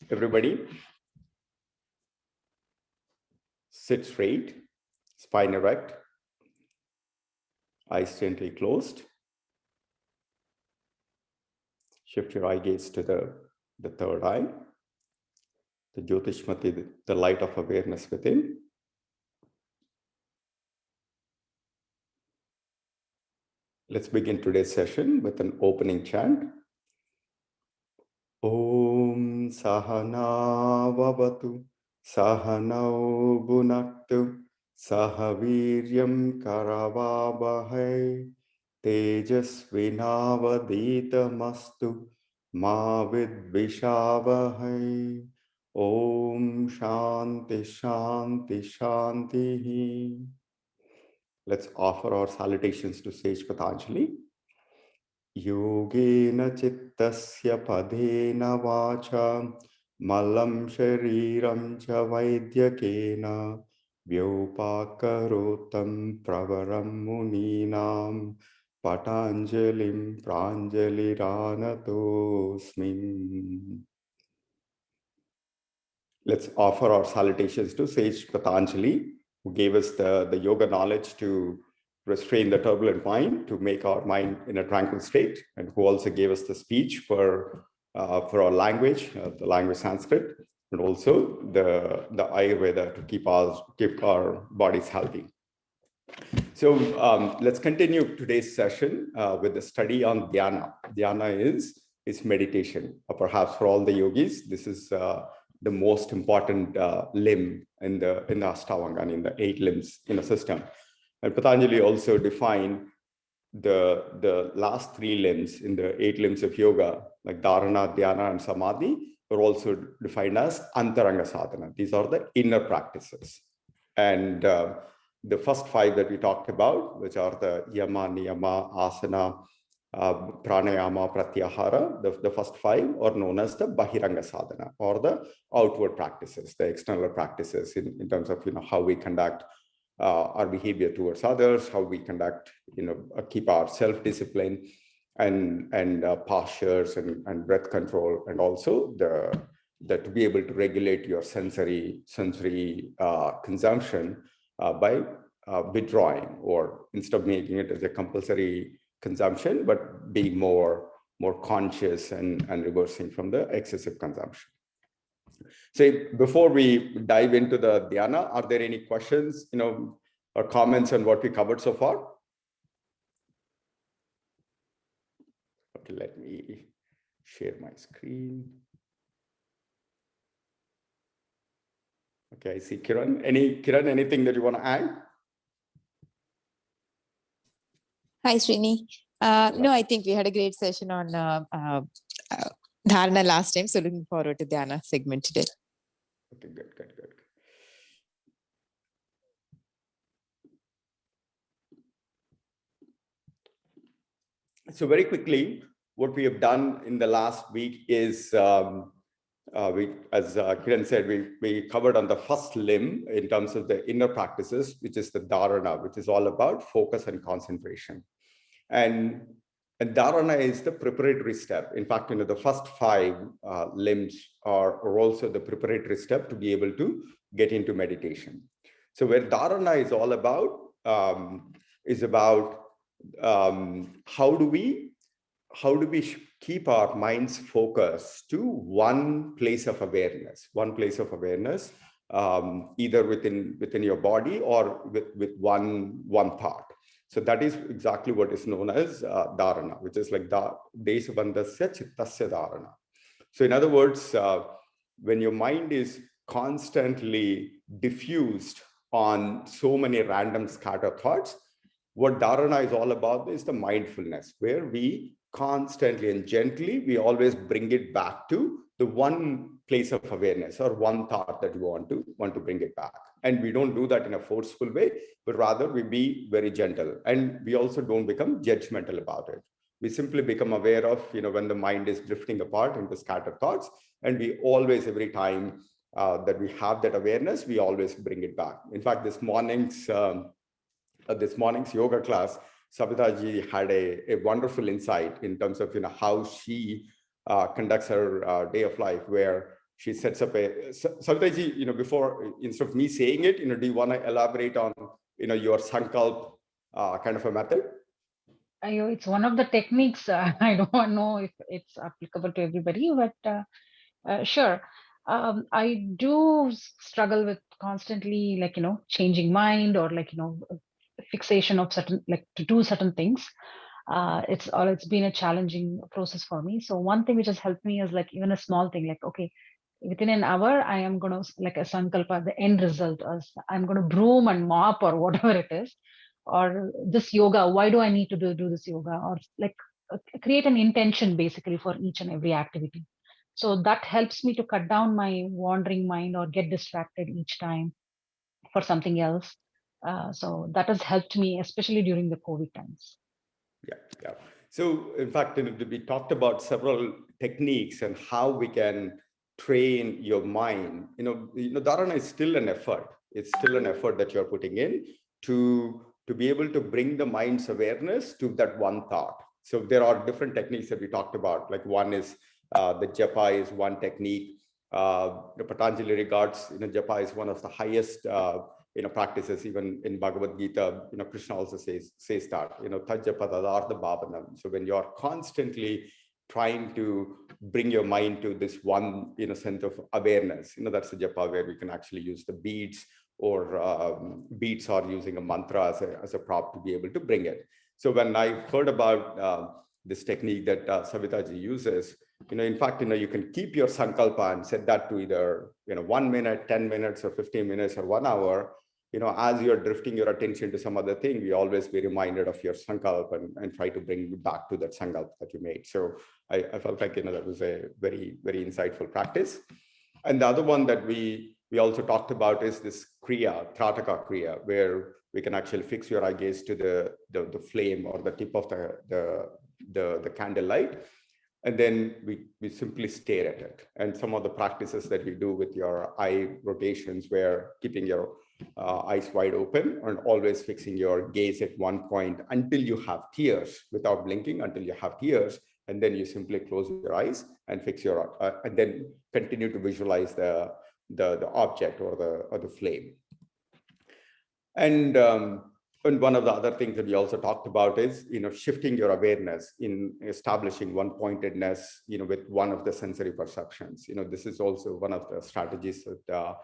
Everybody, sit straight, spine erect, eyes gently closed. Shift your eye gaze to the third eye, the Jyotishmati, the light of awareness within. Let's begin today's session with an opening chant. Om Sahana Vavatu Sahanau Bhunaktu Sahaviryam Karavabhai Tejasvinavaditamastu Ma Vidvishavahai. Om Shanti Shanti Shanti. Let's offer our salutations to Sage Patanjali. Yogena chittasya padena vacha malam shariram cha vaidyakena vyopakarotam pravaram muninam Patanjalim pranjaliranatosmi. Let's offer our salutations to Sage Patanjali, who gave us the yoga knowledge to restrain the turbulent mind, to make our mind in a tranquil state, and who also gave us the speech for our language, the language Sanskrit, and also the Ayurveda to keep our bodies healthy. So let's continue today's session with the study on Dhyana. Dhyana is meditation. Perhaps for all the yogis, this is the most important limb in the Ashtavangani, in the 8 limbs in a system. And Patanjali also defined the last 3 limbs in the 8 limbs of yoga, like Dharana, Dhyana, and Samadhi, are also defined as Antaranga Sadhana. These are the inner practices. And the first 5 that we talked about, which are the Yama, Niyama, Asana, Pranayama, Pratyahara, the first 5 are known as the Bahiranga Sadhana, or the outward practices, the external practices in terms of how we conduct our behavior towards others, how we conduct, keep our self-discipline and postures and breath control, and also the to be able to regulate your sensory consumption by withdrawing, or instead of making it as a compulsory consumption, but being more conscious and reversing from the excessive consumption. So before we dive into the Dhyana, are there any questions, or comments on what we covered so far? Okay, let me share my screen. Okay, I see Kiran. Kiran, anything that you want to add? Hi, Srini. No, I think we had a great session on Dharana last time, so looking forward to Dhyana segment today. Okay, good. So very quickly, what we have done in the last week is, as Kiran said, we covered on the first limb in terms of the inner practices, which is the Dharana, which is all about focus and concentration. And Dharana is the preparatory step. In fact, the first 5 limbs are also the preparatory step to be able to get into meditation. So where Dharana is all about how do we keep our minds focused to one place of awareness, either within your body or with one thought. So that is exactly what is known as Dharana, which is like Desabandhasya Chittasya Dharana. So in other words, when your mind is constantly diffused on so many random scattered thoughts, what Dharana is all about is the mindfulness, where we constantly and gently, we always bring it back to the one place of awareness or one thought that you want to bring it back. And we don't do that in a forceful way, but rather we be very gentle. And we also don't become judgmental about it. We simply become aware of, when the mind is drifting apart into scattered thoughts. And we always, every time that we have that awareness, we always bring it back. In fact, this morning's yoga class, Savitaji had a wonderful insight in terms of how she conducts her day of life, where she sets up Savitaji, before, instead of me saying it, do you want to elaborate on, your Sankalp kind of a method? It's one of the techniques. I don't know if it's applicable to everybody, but sure. I do struggle with constantly, changing mind, or fixation of certain, to do certain things. It's been a challenging process for me. So one thing which has helped me is even a small thing, okay, within an hour I am going to, like a sankalpa, the end result, or I'm going to broom and mop or whatever it is, or this yoga, why do I need to do this yoga, or create an intention basically for each and every activity. So that helps me to cut down my wandering mind or get distracted each time for something else. So that has helped me, especially during the COVID times. Yeah. So in fact, we talked about several techniques and how we can train your mind. Dharana is still an effort. It's still an effort that you're putting in to be able to bring the mind's awareness to that one thought. So there are different techniques that we talked about. Like one is the japa is one technique. The Patanjali regards japa is one of the highest practices. Even in Bhagavad Gita, Krishna also says that, tajjapa tadartha bhavanam. So when you're constantly trying to bring your mind to this one, sense of awareness, that's the japa, where we can actually use the beads or using a mantra as a prop to be able to bring it. So when I heard about this technique that Savitaji uses, in fact, you can keep your sankalpa and set that to either 1 minute, 10 minutes, or 15 minutes, or 1 hour. As you're drifting your attention to some other thing, we always be reminded of your sankalpa and try to bring you back to that sankalpa that you made. So I felt like that was a very, very insightful practice. And the other one that we also talked about is this kriya, trataka kriya, where we can actually fix your eye gaze to the flame or the tip of the candle light. And then we simply stare at it. And some of the practices that we do with your eye rotations, where keeping your eyes wide open and always fixing your gaze at one point until you have tears, without blinking, until you have tears. And then you simply close your eyes and fix your, and then continue to visualize the object or the flame. And one of the other things that we also talked about is, shifting your awareness in establishing one pointedness, with one of the sensory perceptions. This is also one of the strategies that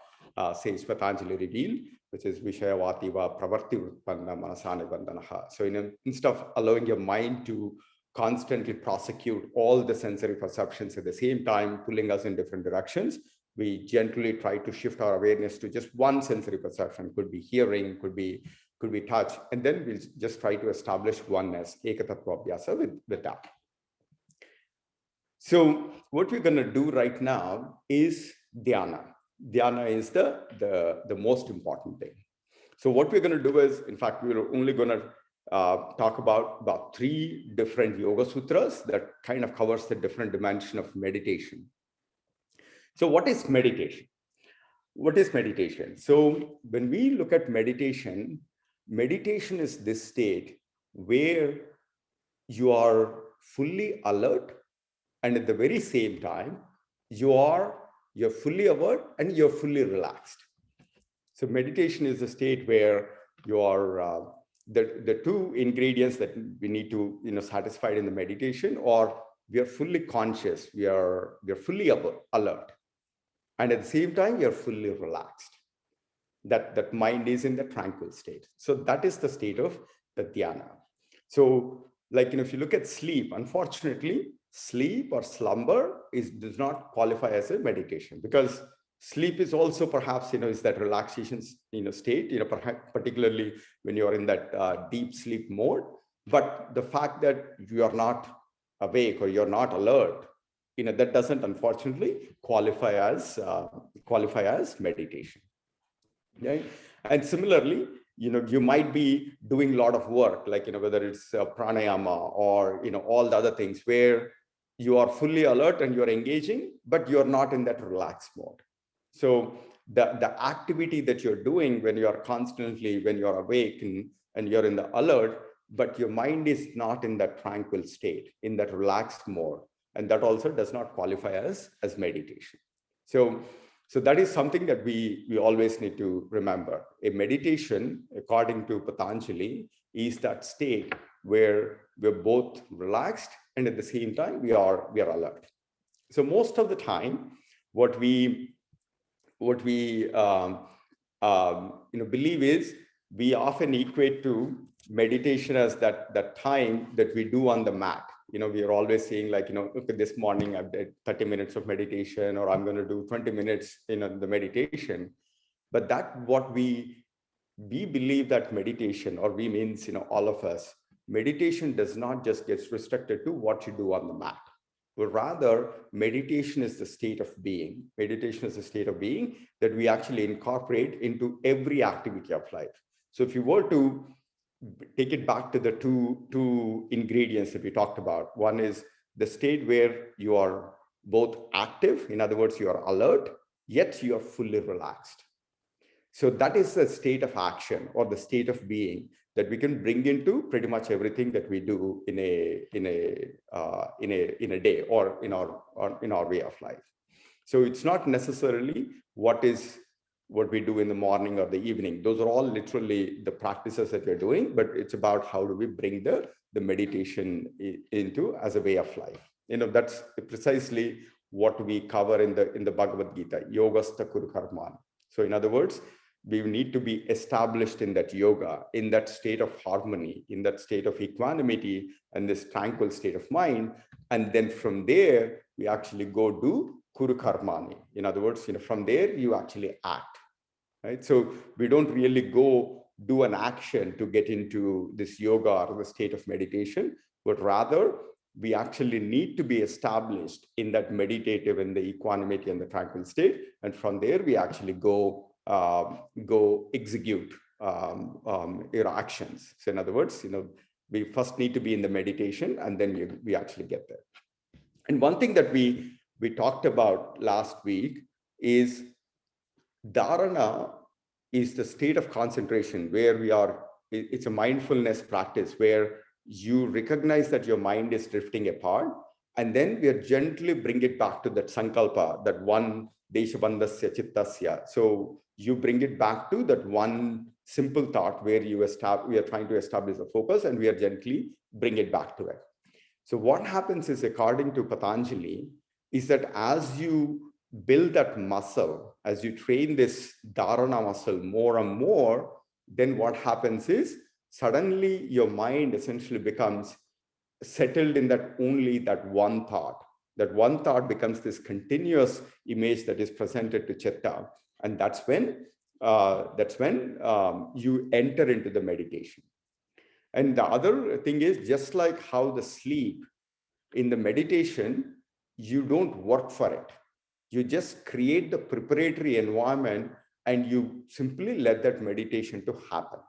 says Patanjali revealed, which is Vishayavativa Pravarti Utpanna Manasani Bandanaha. So instead of allowing your mind to constantly prosecute all the sensory perceptions at the same time, pulling us in different directions, we gently try to shift our awareness to just one sensory perception. Could be hearing, could be touch, and then we'll just try to establish oneness, ekatattva abhyasa, with that. So what we're going to do right now is dhyana. Dhyana is the most important thing. So what we're going to do is, in fact, we're only going to talk about 3 different yoga sutras that kind of covers the different dimension of meditation. So what is meditation? What is meditation? So when we look at meditation, meditation is this state where you are fully alert, and at the very same time, you're fully aware and you're fully relaxed. So meditation is a state where you are the 2 ingredients that we need to satisfied in the meditation, or we are fully conscious, we are fully alert, and at the same time you're fully relaxed. That mind is in the tranquil state. So that is the state of the dhyana. So if you look at sleep, unfortunately, sleep or slumber does not qualify as a meditation, because sleep is also perhaps is that relaxation state, particularly when you're in that deep sleep mode. But the fact that you are not awake or you're not alert, that doesn't unfortunately qualify as meditation. Right? And similarly, you might be doing a lot of work, whether it's pranayama or all the other things, where you are fully alert and you're engaging, but you're not in that relaxed mode. So the activity that you're doing when you're awake and you're in the alert, but your mind is not in that tranquil state, in that relaxed mode, and that also does not qualify as meditation. So that is something that we always need to remember. A meditation, according to Patanjali, is that state where we're both relaxed and at the same time we are alert. So most of the time, what we believe is we often equate to meditation as that time that we do on the mat. We are always saying like, okay, this morning I did 30 minutes of meditation, or I'm going to do 20 minutes in the meditation. But that what we believe that meditation, or we means, all of us, meditation does not just get restricted to what you do on the mat. But rather, meditation is the state of being. Meditation is a state of being that we actually incorporate into every activity of life. So if you were to take it back to the two ingredients that we talked about, one is the state where you are both active, in other words, you are alert, yet you are fully relaxed. So that is the state of action, or the state of being, that we can bring into pretty much everything that we do in a day, or in our way of life. So it's not necessarily what we do in the morning or the evening. Those are all literally the practices that we're doing, but it's about how do we bring the meditation into as a way of life. That's precisely what we cover in the Bhagavad Gita, Yogastha Kuru Karman. So in other words, we need to be established in that yoga, in that state of harmony, in that state of equanimity, and this tranquil state of mind. And then from there, we actually go do Kuru Karmani. In other words, from there, you actually act, right? So we don't really go do an action to get into this yoga or the state of meditation, but rather we actually need to be established in that meditative and the equanimity and the tranquil state. And from there, we actually go execute your actions. So in other words, we first need to be in the meditation, and then we actually get there. And one thing that we talked about last week is Dharana is the state of concentration where it's a mindfulness practice where you recognize that your mind is drifting apart, and then we gently bring it back to that sankalpa, that one deshabandhasya chittasya. So you bring it back to that one simple thought where we are trying to establish a focus, and we are gently bring it back to it. So what happens is, according to Patanjali, is that as you build that muscle, as you train this dharana muscle more and more, then what happens is suddenly your mind essentially becomes settled in that one thought. That one thought becomes this continuous image that is presented to chitta, and that's when you enter into the meditation. And the other thing is, just like how the sleep in the meditation, you don't work for it. You just create the preparatory environment, and you simply let that meditation to happen.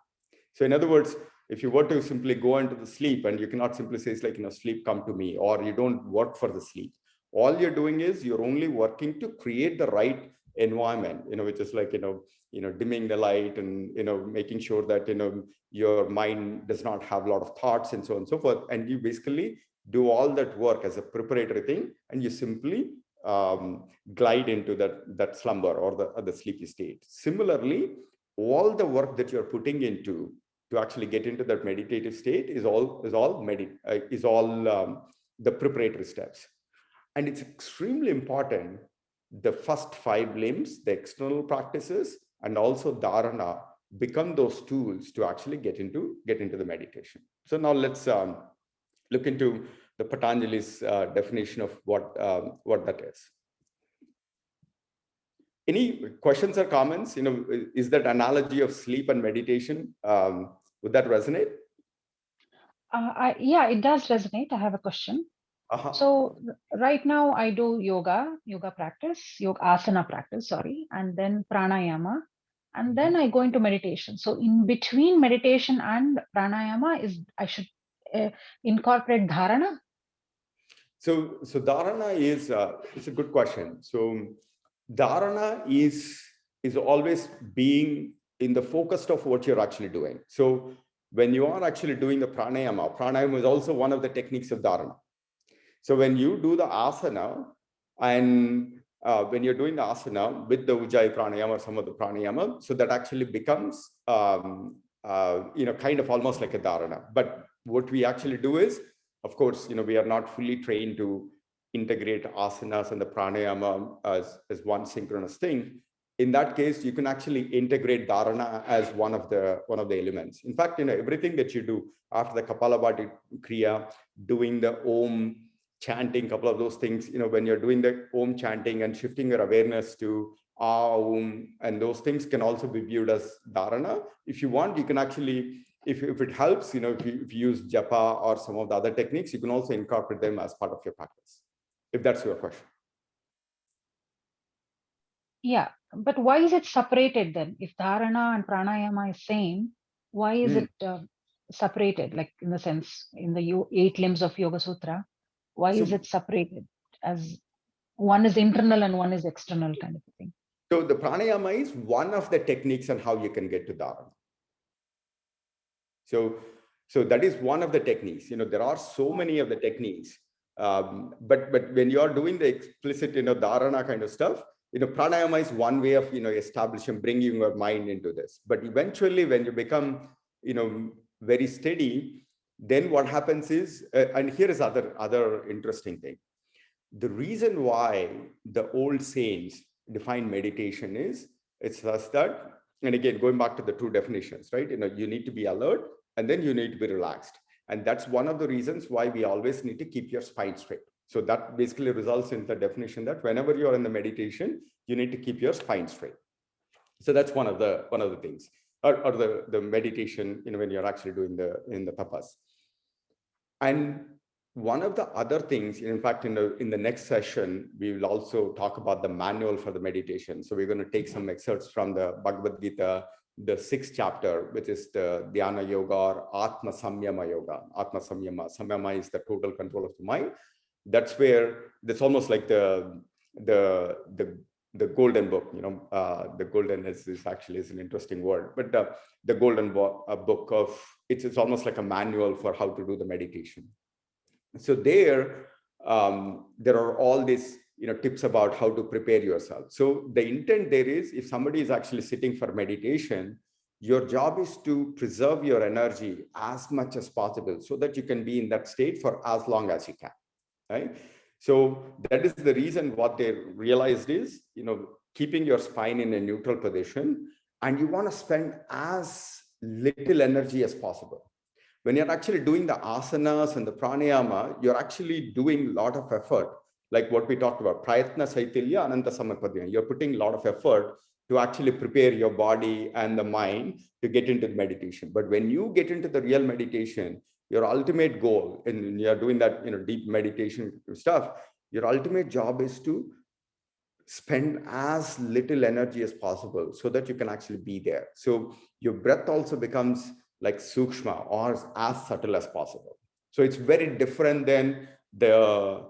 So in other words, if you were to simply go into the sleep, and you cannot simply say, it's like, sleep come to me, or you don't work for the sleep. All you're doing is you're only working to create the right environment, which is like, dimming the light, and, making sure that, your mind does not have a lot of thoughts, and so on and so forth. And you basically do all that work as a preparatory thing, and you simply glide into that slumber or the sleepy state. Similarly, all the work that you're putting into to actually get into that meditative state is all the preparatory steps. And it's extremely important, the first 5 limbs, the external practices, and also dharana become those tools to actually get into the meditation. So now let's look into the Patanjali's definition of what that is. Any questions or comments? Is that analogy of sleep and meditation, would that resonate? Yeah, it does resonate. I have a question. So right now I do yoga practice, asana practice, and then pranayama, and then I go into meditation. So in between meditation and pranayama I should incorporate dharana. So dharana is it's a good question. So dharana is always being in the focus of what you're actually doing. So when you are actually doing the pranayama is also one of the techniques of dharana. So when you do the asana, and when you're doing the asana with the Ujjayi pranayama or some of the pranayama, so that actually becomes, kind of almost like a dharana. But what we actually do is, of course, we are not fully trained to integrate asanas and the pranayama as one synchronous thing. In that case, you can actually integrate dharana as one of the elements. In fact, everything that you do after the Kapalabhati Kriya, doing the Om, chanting, couple of those things, when you're doing the Om chanting and shifting your awareness to Aum, and those things can also be viewed as dharana. If you want, you can actually, if it helps, if you use japa or some of the other techniques, you can also incorporate them as part of your practice, if that's your question. Yeah, but why is it separated then? If dharana and pranayama is same, why is it separated? Like in the sense, in the 8 limbs of Yoga Sutra, why is it separated as one is internal and one is external kind of a thing? So the pranayama is one of the techniques on how you can get to dharana. So that is one of the techniques. There are so many of the techniques, but when you are doing the explicit, dharana kind of stuff, pranayama is one way of, establishing, bringing your mind into this. But eventually, when you become, very steady, then what happens is, and here is other interesting thing. The reason why the old saints define meditation is, it's just that, and again, going back to the two definitions, right? You need to be alert and then you need to be relaxed. And that's one of the reasons why we always need to keep your spine straight. So that basically results in the definition that whenever you're in the meditation, you need to keep your spine straight. So that's one of the things, or the meditation, when you're actually doing the tapas. And one of the other things, in fact, in the next session, we will also talk about the manual for the meditation. So we're going to take some excerpts from the Bhagavad Gita, the 6th chapter, which is the Dhyana Yoga or Atma Samyama Yoga. Atma Samyama. Samyama is the total control of the mind. That's almost like the golden book. The golden is actually an interesting word, but the golden book of it's almost like a manual for how to do the meditation. So there are all these tips about how to prepare yourself. So the intent there is, if somebody is actually sitting for meditation, your job is to preserve your energy as much as possible so that you can be in that state for as long as you can, right? So that is the reason what they realized is, keeping your spine in a neutral position, and you want to spend as little energy as possible. When you're actually doing the asanas and the pranayama, you're actually doing a lot of effort, like what we talked about, prayatna saitilya ananta samarpadya. You're putting a lot of effort to actually prepare your body and the mind to get into the meditation. But when you get into the real meditation, your ultimate goal, and you're doing that, deep meditation stuff, your ultimate job is to spend as little energy as possible so that you can actually be there. So your breath also becomes like sukshma, or as subtle as possible. So it's very different than the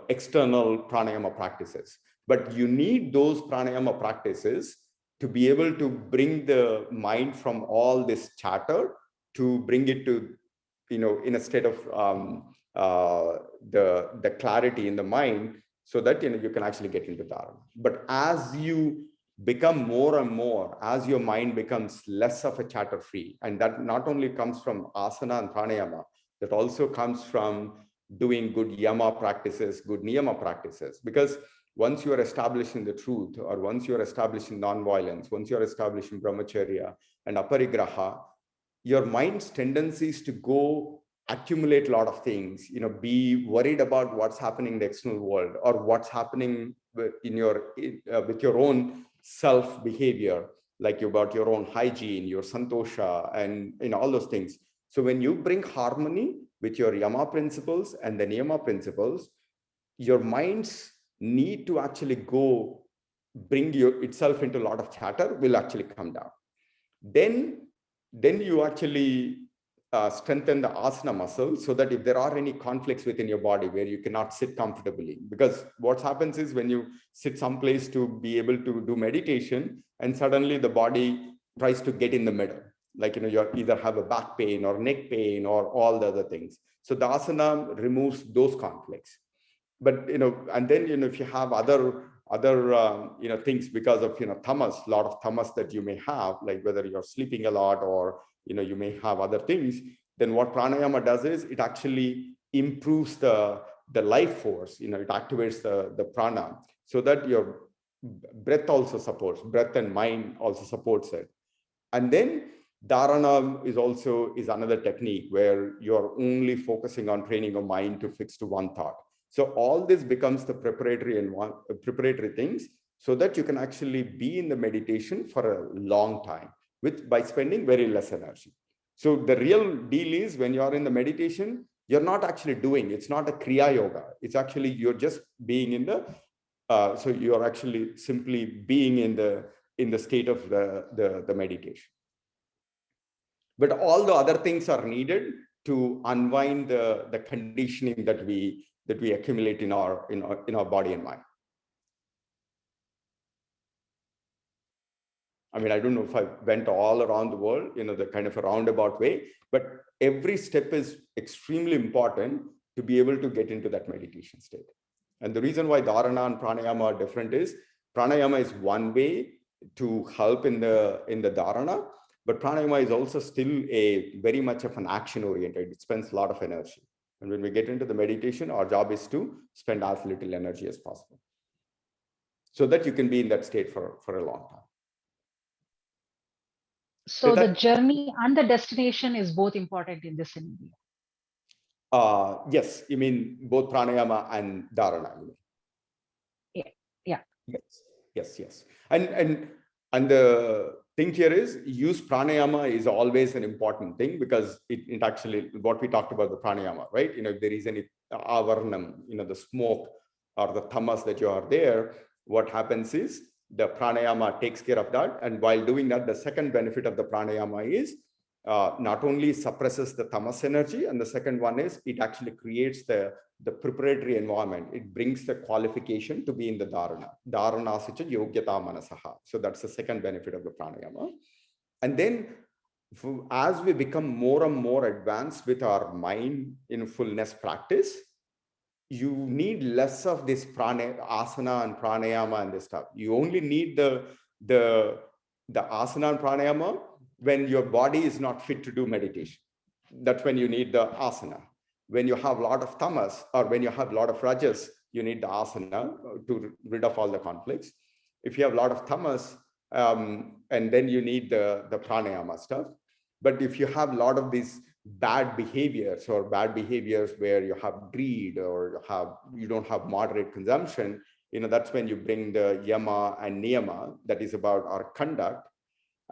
external pranayama practices. But you need those pranayama practices to be able to bring the mind from all this chatter to bring it to, in a state of the clarity in the mind, so that you can actually get into dharana. But as you become more and more, as your mind becomes less of a chatter free, and that not only comes from asana and pranayama, that also comes from doing good yama practices, good niyama practices. Because once you are establishing the truth, or once you are establishing non-violence, once you are establishing brahmacharya and aparigraha, your mind's tendencies to go accumulate a lot of things, be worried about what's happening in the external world, or what's happening with your own self behavior, like about your own hygiene, your santosha, and all those things. So when you bring harmony with your yama principles and the niyama principles, your mind's need to actually go bring itself into a lot of chatter will actually come down. Then you actually strengthen the asana muscle, so that if there are any conflicts within your body where you cannot sit comfortably, because what happens is when you sit someplace to be able to do meditation, and suddenly the body tries to get in the middle, like you either have a back pain or neck pain or all the other things. So the asana removes those conflicts. But and then if you have other things because of tamas, a lot of tamas that you may have, like whether you're sleeping a lot or you may have other things. Then what pranayama does is it actually improves the life force. It activates the prana, so that your breath also supports, breath and mind also supports it. And then Dharana is another technique where you're only focusing on training your mind to fix to one thought. So all this becomes the preparatory things, so that you can actually be in the meditation for a long time by spending very less energy. So the real deal is, when you're in the meditation, you're not actually doing, it's not a Kriya Yoga. It's actually, you're just being in the, so you're actually simply being in the state of the meditation. But all the other things are needed to unwind the conditioning that we accumulate in our body and mind. I mean, I don't know if I went all around the world, the kind of a roundabout way, but every step is extremely important to be able to get into that meditation state. And the reason why Dharana and Pranayama are different is, Pranayama is one way to help in the Dharana, but Pranayama is also still very much of an action oriented. It spends a lot of energy. And when we get into the meditation, our job is to spend as little energy as possible, so that you can be in that state for a long time. So the journey and the destination is both important in this scenario. Yes, you mean both pranayama and dharana. Yeah. Yes. And the thing here is, use pranayama is always an important thing, because it actually, what we talked about the pranayama, right? If there is any avarnam, the smoke or the tamas that you are there, what happens is the pranayama takes care of that. And while doing that, the second benefit of the pranayama is not only suppresses the tamas energy, and the second one is it actually creates the preparatory environment. It brings the qualification to be in the dharana. Dharana sucha yogyata manasaha. So that's the second benefit of the pranayama. And then as we become more and more advanced with our mind in fullness practice, you need less of this asana and pranayama and this stuff. You only need the asana and pranayama when your body is not fit to do meditation. That's when you need the asana. When you have a lot of tamas, or when you have a lot of rajas, you need the asana to rid of all the conflicts. If you have a lot of tamas, and then you need the pranayama stuff. But if you have a lot of these bad behaviors where you have greed, or you don't have moderate consumption, that's when you bring the yama and niyama, that is about our conduct.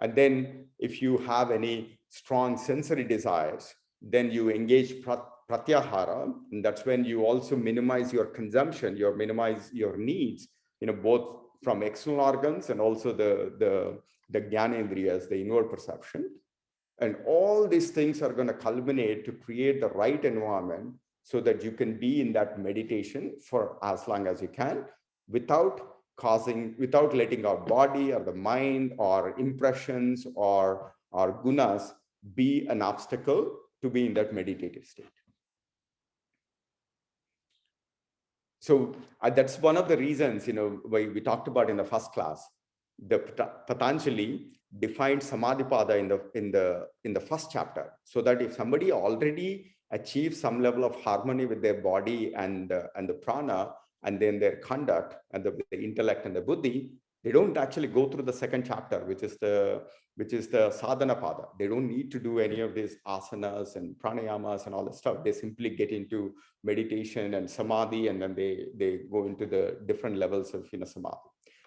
And then if you have any strong sensory desires, then you engage pratyahara, and that's when you also minimize your consumption, you minimize your needs, both from external organs and also the jnanendriyas, the inward perception. And all these things are going to culminate to create the right environment, so that you can be in that meditation for as long as you can, without letting our body or the mind or impressions or gunas be an obstacle to be in that meditative state. So that's one of the reasons, we talked about in the first class. The Patanjali defined samadhipada in the first chapter, so that if somebody already achieves some level of harmony with their body and the prana, and then their conduct and the intellect and the buddhi, they don't actually go through the second chapter, which is the sadhana pada. They don't need to do any of these asanas and pranayamas and all that stuff. They simply get into meditation and samadhi, and then they go into the different levels of samadhi.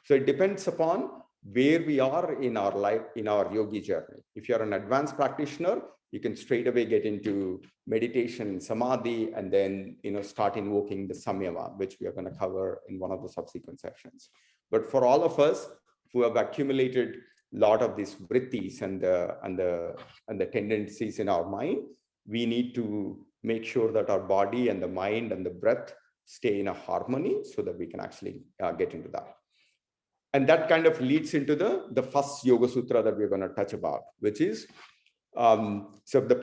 So it depends upon where we are in our life, in our yogi journey. If you're an advanced practitioner, you can straight away get into meditation and samadhi, and then start invoking the samyama, which we are going to cover in one of the subsequent sessions. But for all of us who have accumulated a lot of these vrittis and the tendencies in our mind, we need to make sure that our body and the mind and the breath stay in a harmony, so that we can actually get into that. And that kind of leads into the first Yoga Sutra that we're going to touch about, which is, so the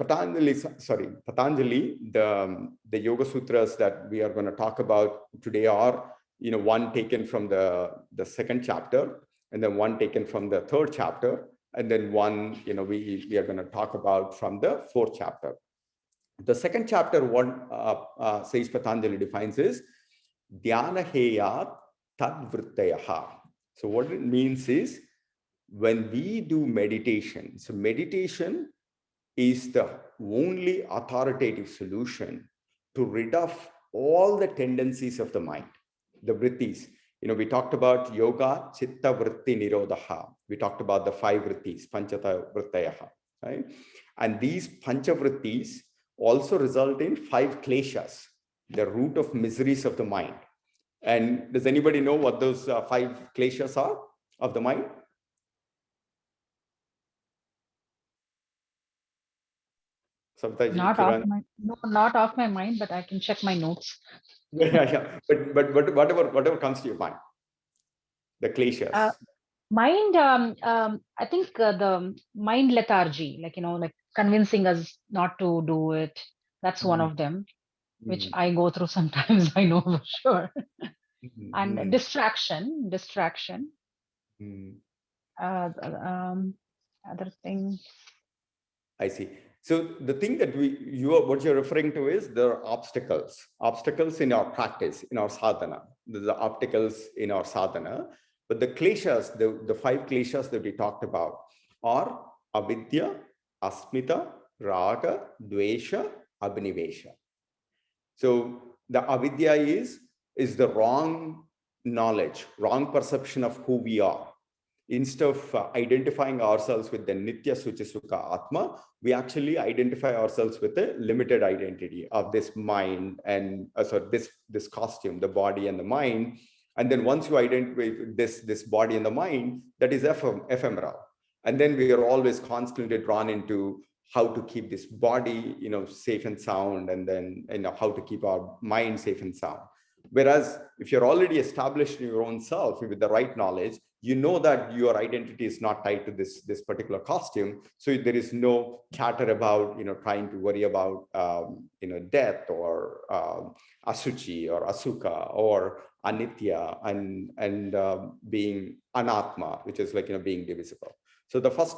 Patanjali, the Yoga Sutras that we are going to talk about today are one taken from the second chapter, and then one taken from the third chapter, and then one, we are going to talk about from the fourth chapter. The second chapter, what says Patanjali defines is Dhyana heya tad vrittayaha. So what it means is, when we do meditation, so meditation is the only authoritative solution to rid of all the tendencies of the mind, the vrittis. We talked about yoga, chitta vritti nirodha. We talked about the 5 vrittis, panchata vrittayaha, right? And these pancha vrittis also result in 5 kleshas, the root of miseries of the mind. And does anybody know what those 5 kleshas are of the mind? Not off my mind, but I can check my notes. Yeah. But whatever comes to your mind, the kleshas. Mind, I think the mind lethargy, like convincing us not to do it. That's one of them, which I go through sometimes, I know for sure. And distraction. Other thing. I see. So the thing that what you're referring to is there are obstacles in our practice, in our sadhana. There's the obstacles in our sadhana. But the kleshas, the 5 kleshas that we talked about are avidya, asmita, raga, dvesha, abhinivesha. So the avidya is the wrong knowledge, wrong perception of who we are. Instead of identifying ourselves with the Nitya Suchi Sukha Atma, we actually identify ourselves with a limited identity of this mind and this costume, the body and the mind. And then once you identify this body and the mind, that is ephemeral. And then we are always constantly drawn into how to keep this body, safe and sound, and then how to keep our mind safe and sound. Whereas if you're already established in your own self with the right knowledge, you know that your identity is not tied to this particular costume. So there is no chatter about, trying to worry about, death or asuchi or asukha or anitya and being anatma, which is being divisible. So the first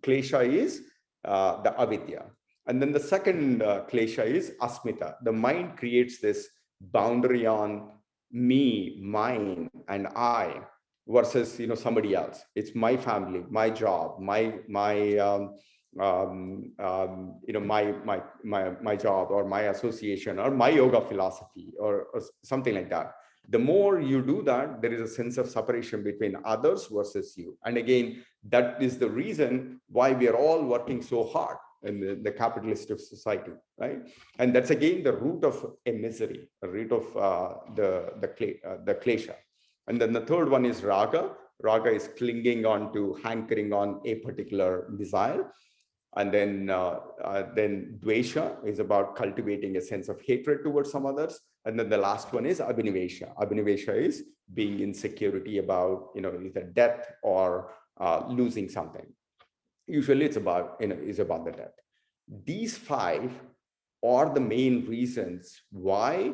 klesha is the avidya. And then the second klesha is asmita. The mind creates this boundary on me, mine, and I versus somebody else. It's my family, my job, my job or my association or my yoga philosophy or something like that. The more you do that, there is a sense of separation between others versus you. And again, that is the reason why we are all working so hard in the capitalist society, right? And that's again the root of a misery, a root of the klesha. And then the third one is raga. Raga is clinging on to, hankering on a particular desire. And then dvesha is about cultivating a sense of hatred towards some others. And then the last one is abhinivesha. Abhinivesha is being insecurity about either death or losing something. Usually it's about the death. These 5 are the main reasons why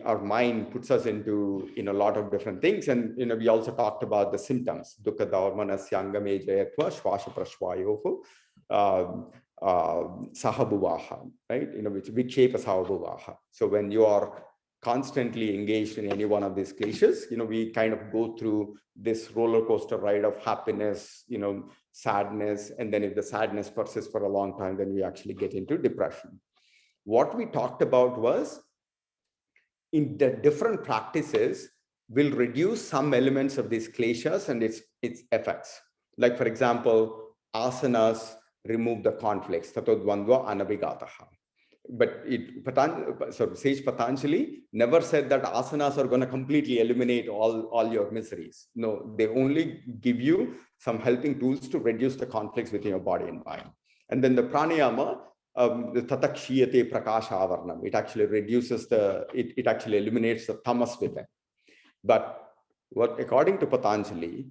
our mind puts us into a lot of different things. And we also talked about the symptoms, dukkha dharmanasya angame jayatva shvasha prashvayoho sahabhuvaha, right? Which vikshepa sahabhuvaha. So when you are constantly engaged in any one of these kleshas, we kind of go through this roller coaster ride of happiness, sadness, and then if the sadness persists for a long time, then we actually get into depression. What we talked about was, in the different practices, will reduce some elements of these kleshas and its effects. Like, for example, asanas remove the conflicts, tato dvandva anabhigataha. But Sage Patanjali never said that asanas are going to completely eliminate all your miseries. No, they only give you some helping tools to reduce the conflicts within your body and mind. And then the pranayama, the tatakshiyate prakasha avarnam, it actually reduces it actually eliminates the tamas within. But according to Patanjali,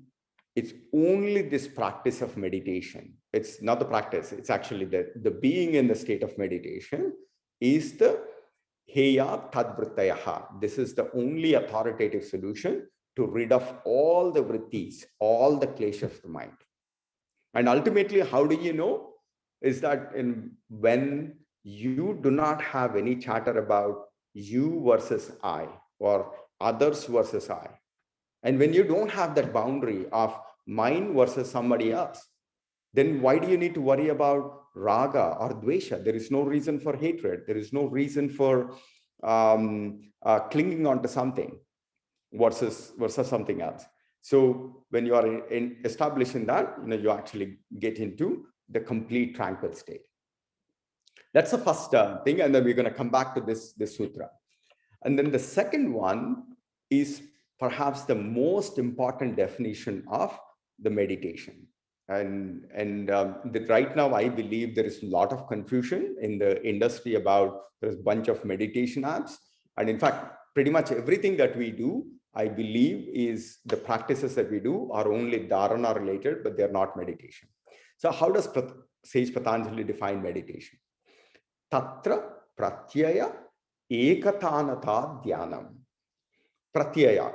it's only this practice of meditation. It's not the practice. It's actually the being in the state of meditation is the Heya tadvrittayaha. This is the only authoritative solution to rid of all the vrittis, all the kleshas of the mind. And ultimately, how do you know? Is that when you do not have any chatter about you versus I or others versus I, and when you don't have that boundary of mine versus somebody else, then why do you need to worry about raga or dvesha? There is no reason for hatred. There is no reason for clinging on to something versus something else. So when you are in establishing that, you actually get into the complete tranquil state. That's the first thing, and then we're going to come back to this sutra. And then the second one is perhaps the most important definition of the meditation. And right now, I believe there is a lot of confusion in the industry about there's a bunch of meditation apps. And in fact, pretty much everything that we do, I believe, is the practices that we do are only dharana related, but they're not meditation. So how does Sage Patanjali define meditation? Tatra pratyaya ekatanata dhyanam. Pratyaya.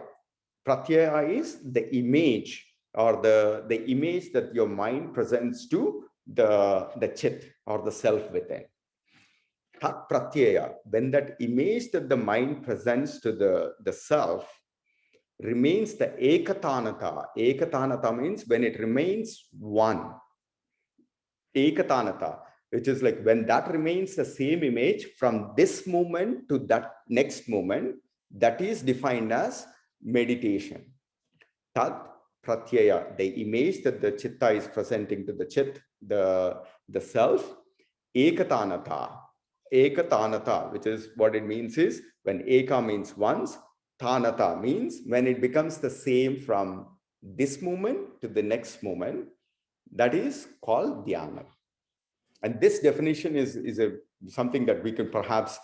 Pratyaya is the image, or the image that your mind presents to the chit or the self within. Tat pratyaya, when that image that the mind presents to the self remains the ekatanata. Ekatanata means when it remains one. Ekatanata, which is like when that remains the same image from this moment to that next moment, that is defined as meditation. Tat pratyaya, the image that the chitta is presenting to the chit, the self. Ekatanata. Ekatanata, which is what it means is when eka means once, tanata means when it becomes the same from this moment to the next moment, that is called dhyana. And this definition is something that we can perhaps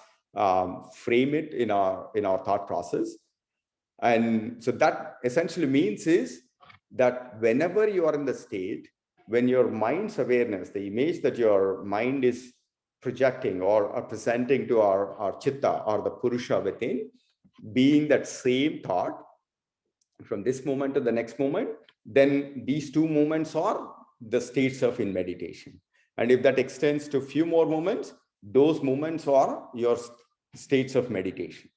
frame it in our thought process. And so that essentially means is that whenever you are in the state, when your mind's awareness, the image that your mind is projecting or presenting to our chitta or the purusha within, being that same thought from this moment to the next moment, then these two moments are the states of in meditation. And if that extends to a few more moments, those moments are your states of meditation,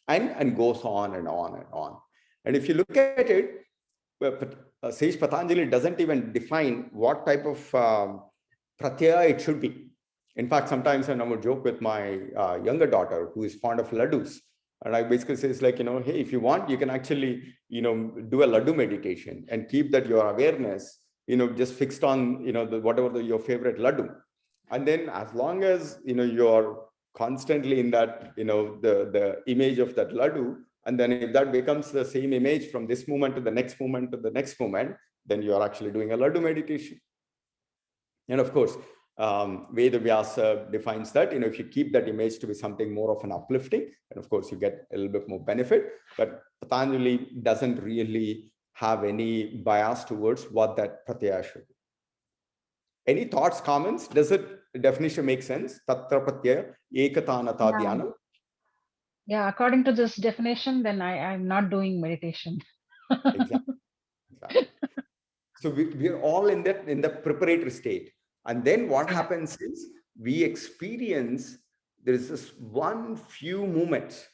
and goes on and on and on. And if you look at it, Sage Patanjali doesn't even define what type of pratyaya it should be. In fact, sometimes I would joke with my younger daughter who is fond of laddus. And I basically say, it's like, hey, if you want, you can actually, do a laddu meditation and keep that your awareness, just fixed on, whatever your favorite laddu. And then as long as, you're constantly in that, the image of that laddu, and then if that becomes the same image from this moment to the next moment to the next moment, then you are actually doing a laddu meditation. And of course, Veda Vyasa defines that, if you keep that image to be something more of an uplifting, and of course you get a little bit more benefit, but Patanjali doesn't really have any bias towards what that pratyaya should be. Any thoughts, comments? Does it definition make sense? Tatra pratyaya ekatanata dhyanam. Yeah, according to this definition, then I'm not doing meditation. Exactly. So we're all in the preparatory state. And then what happens is we experience, there is this one few moments.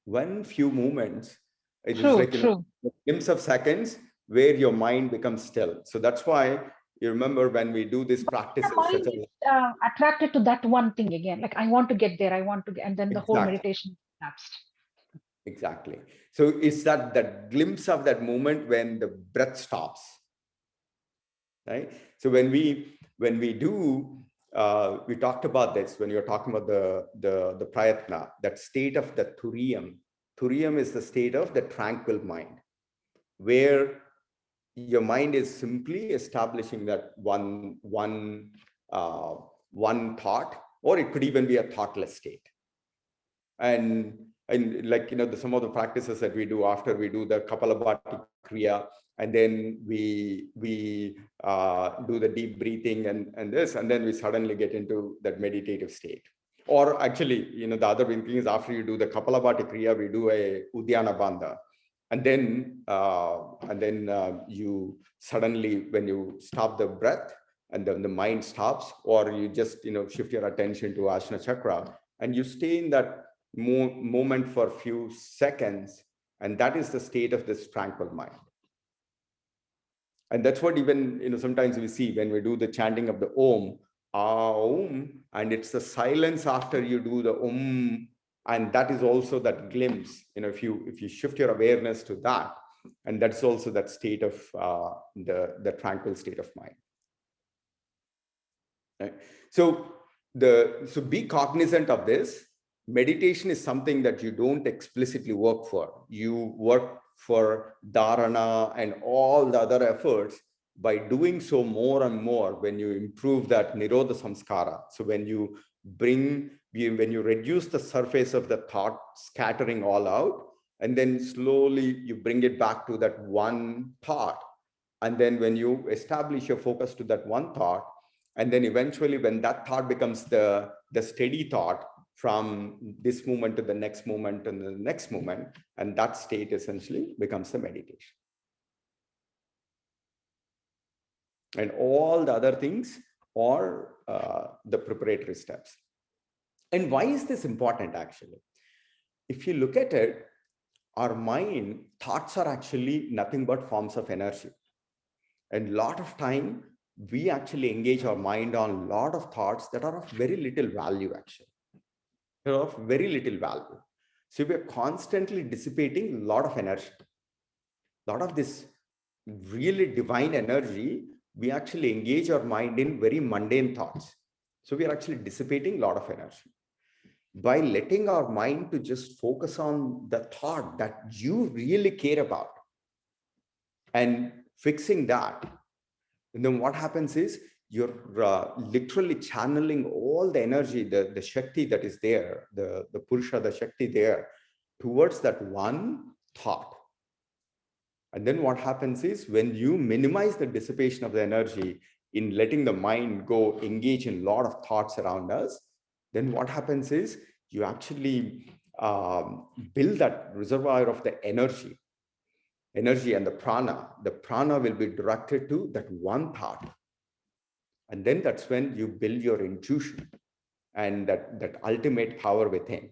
It is like a glimpse of seconds where your mind becomes still. So that's why you remember when we do this practice, attracted to that one thing again. Like I want to get there, and then the whole meditation collapsed. Exactly. So it's that glimpse of that moment when the breath stops. Right. So when we do, we talked about this when you're talking about the prayatna, that state of the turiyam. Turiyam is the state of the tranquil mind, where your mind is simply establishing that one thought, or it could even be a thoughtless state. And like, some of the practices that we do after we do the Kapalabhati Kriya, and then we do the deep breathing and this, and then we suddenly get into that meditative state. Or actually, the other thing is after you do the Kapalabhati Kriya, we do a Udyana Bandha. And then you suddenly, when you stop the breath and then the mind stops, or you just, shift your attention to Ajna Chakra and you stay in that moment for a few seconds. And that is the state of this tranquil mind. And that's what even, sometimes we see when we do the chanting of the Om, Aum, and it's the silence after you do the Om. And that is also that glimpse, if you shift your awareness to that, and that's also that state of the tranquil state of mind. Right? So be cognizant of this. Meditation is something that you don't explicitly work for. You work for Dharana and all the other efforts. By doing so more and more, when you improve that Nirodha Samskara, so when you reduce the surface of the thought scattering all out, and then slowly you bring it back to that one thought. And then when you establish your focus to that one thought, and then eventually when that thought becomes the steady thought from this moment to the next moment and the next moment, and that state essentially becomes the meditation. And all the other things are the preparatory steps. And why is this important actually? If you look at it, our mind, thoughts are actually nothing but forms of energy. And a lot of time, we actually engage our mind on a lot of thoughts that are of very little value actually. They're of very little value. So we're constantly dissipating a lot of energy. A lot of this really divine energy, we actually engage our mind in very mundane thoughts. So we are actually dissipating a lot of energy. By letting our mind to just focus on the thought that you really care about and fixing that, and then what happens is you're literally channeling all the energy, the Shakti that is there, the Purusha, the Shakti there, towards that one thought. And then what happens is when you minimize the dissipation of the energy in letting the mind go engage in a lot of thoughts around us, then what happens is you actually build that reservoir of the energy and the prana. The prana will be directed to that one thought. And then that's when you build your intuition and that ultimate power within.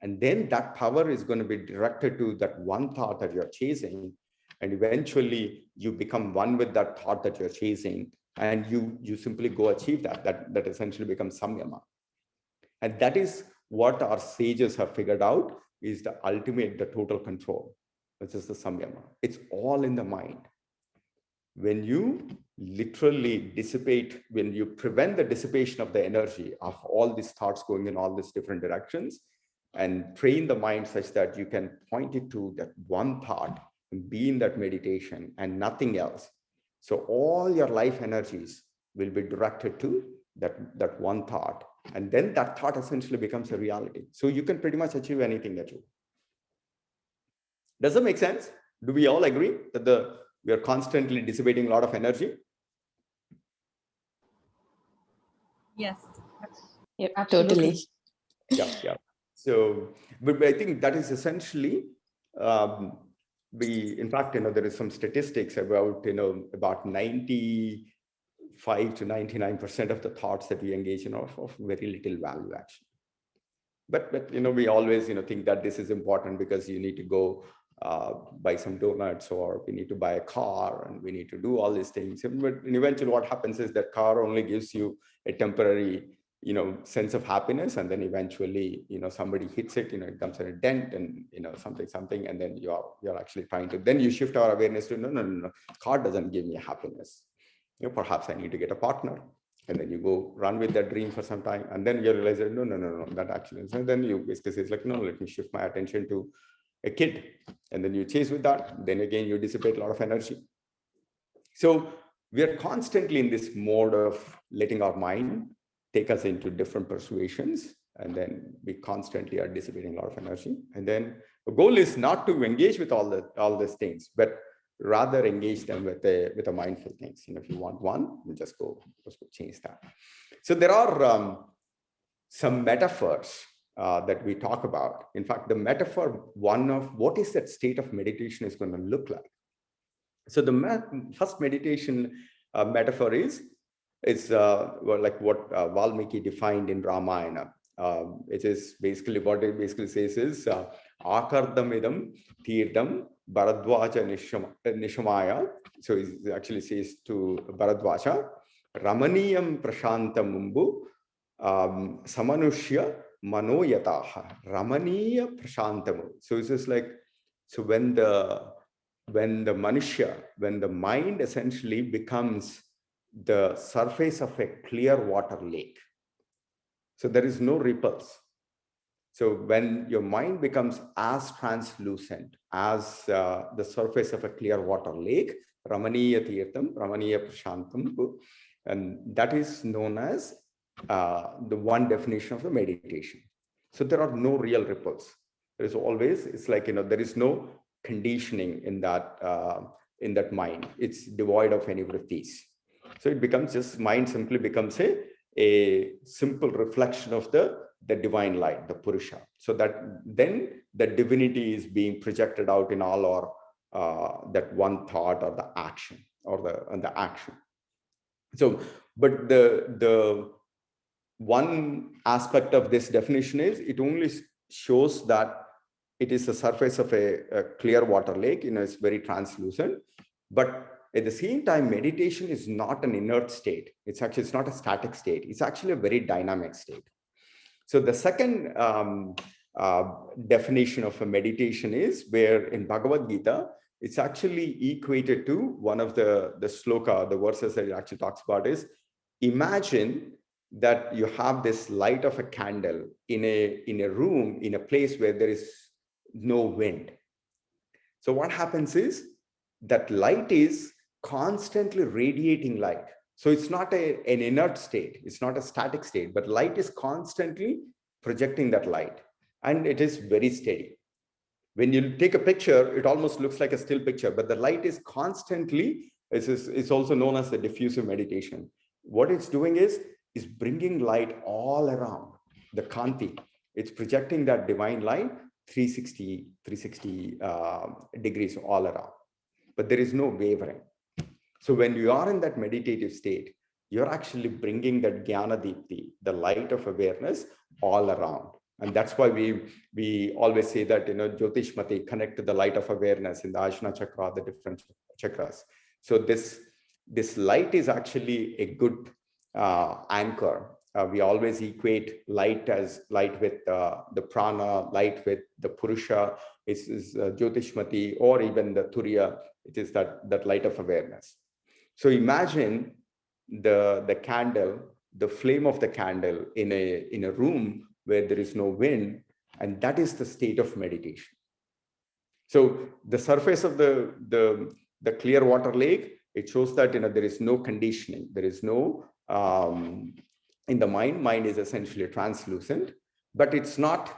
And then that power is going to be directed to that one thought that you're chasing. And eventually you become one with that thought that you're chasing. And you simply go achieve that. That essentially becomes samyama. And that is what our sages have figured out is the ultimate, the total control, which is the samyama. It's all in the mind. When you literally dissipate, when you prevent the dissipation of the energy of all these thoughts going in all these different directions and train the mind such that you can point it to that one thought and be in that meditation and nothing else. So all your life energies will be directed to that one thought. And then that thought essentially becomes a reality. So you can pretty much achieve anything that you want. Does that make sense? Do we all agree that we are constantly dissipating a lot of energy? Yes. Yep, absolutely. Totally. Yeah. So, but I think that is essentially, in fact, there is some statistics about, about 95 to 99% of the thoughts that we engage in are of very little value actually. But we always, think that this is important because you need to go buy some donuts, or we need to buy a car, and we need to do all these things. But eventually what happens is that car only gives you a temporary, sense of happiness. And then eventually, somebody hits it, it comes in a dent and, something. And then you're actually trying to, then you shift our awareness to, no. Car doesn't give me happiness. Perhaps I need to get a partner. And then you go run with that dream for some time. And then you realize that, no, that actually is. And then you basically say, it's like, no, let me shift my attention to a kid. And then you chase with that. Then again, you dissipate a lot of energy. So we are constantly in this mode of letting our mind take us into different persuasions. And then we constantly are dissipating a lot of energy. And then the goal is not to engage with all these things, but rather engage them with a mindful things. If you want one, you just go change that. So there are some metaphors that we talk about. In fact, the metaphor one of what is that state of meditation is going to look like. So the first meditation metaphor is well, like what Valmiki defined in Ramayana. It is basically what it basically says is Akardamidam Tirtham Bharadwaja Nishamaya. So it actually says to Bharadwaja, Ramaniyam Prashantamumbu Samanushya Manoyataha. Ramaniya Prashantamu. So it's just like, so when the Manushya, when the mind essentially becomes the surface of a clear water lake. So there is no ripples. So when your mind becomes as translucent as the surface of a clear water lake, Ramaniya Tirtham, Ramaniya Prashantam, and that is known as the one definition of the meditation. So there are no real ripples. There is always, it's like, there is no conditioning in that mind. It's devoid of any vrittis. So it becomes just, mind simply becomes a simple reflection of the divine light, the Purusha. So that then the divinity is being projected out in all or that one thought or the action or the action. So, but the one aspect of this definition is it only shows that it is the surface of a clear water lake, it's very translucent. But at the same time, meditation is not an inert state. It's not a static state. It's actually a very dynamic state. So the second definition of a meditation is where in Bhagavad Gita, it's actually equated to one of the sloka, the verses that it actually talks about is, imagine that you have this light of a candle in a room, in a place where there is no wind. So what happens is that light is constantly radiating light. So it's not an inert state. It's not a static state, but light is constantly projecting that light. And it is very steady. When you take a picture, it almost looks like a still picture, but the light is constantly, it's also known as the diffusive meditation. What it's doing is bringing light all around the Kanti. It's projecting that divine light 360 degrees all around, but there is no wavering. So when you are in that meditative state, you're actually bringing that Jnana Deepti, the light of awareness, all around. And that's why we always say that, Jyotishmati, connect to the light of awareness in the Ajna Chakra, the different chakras. So this light is actually a good anchor. We always equate light as light with the prana, light with the Purusha, is Jyotishmati, or even the Turiya, it is that light of awareness. So imagine the candle, the flame of the candle in a room where there is no wind, and that is the state of meditation. So the surface of the clear water lake, it shows that there is no conditioning, there is no in the mind is essentially translucent, but it's not